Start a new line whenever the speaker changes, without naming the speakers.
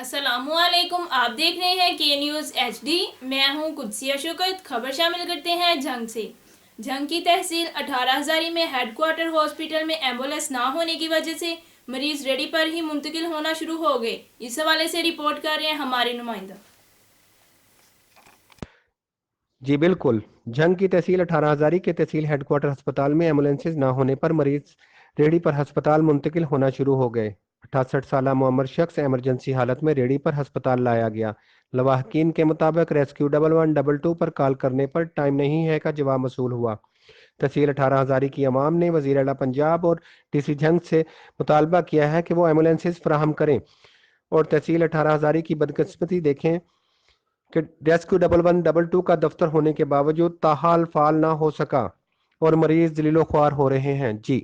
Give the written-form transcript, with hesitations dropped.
अस्सलामुअलैकुम। आप देख रहे हैं के न्यूज़ HD। मैं हूं कुदसिया शौकत। खबर शामिल करते हैं झंग से। झंग की तहसील 18 हज़ारी में हेडक्वार्टर हॉस्पिटल में एम्बुलेंस ना होने की वजह से मरीज रेडी पर ही मुंतकिल होना शुरू हो गए। इस हवाले से रिपोर्ट कर रहे हैं हमारे नुमाइंदा।
जी बिल्कुल। जंग की तहसील 18 हजारी के तहसील हेडक्वार्टर अस्पताल में एम्बुलेंसेज न होने पर मरीज रेडी पर अस्पताल मुंतकिल होना शुरू हो गए। 68 साल मुअम्मर शख्स इमरजेंसी हालत में रेडी पर अस्पताल लाया गया। लवाहकीन के मुताबिक रेस्क्यू 1112 पर कॉल करने पर टाइम नहीं है का जवाब मसूल हुआ। तहसील 18 हजारी की अवाम ने वजीर आला पंजाब और DC जंग से मुतालबा किया है कि वो एम्बुलेंसेज फराहम करें। और तहसील 18 हजारी की बदकिस्मती देखें कि रेस्क्यू 1112 का दफ्तर होने के बावजूद ताहाल फाल ना हो सका और मरीज जलीलो ख्वार हो रहे हैं। जी।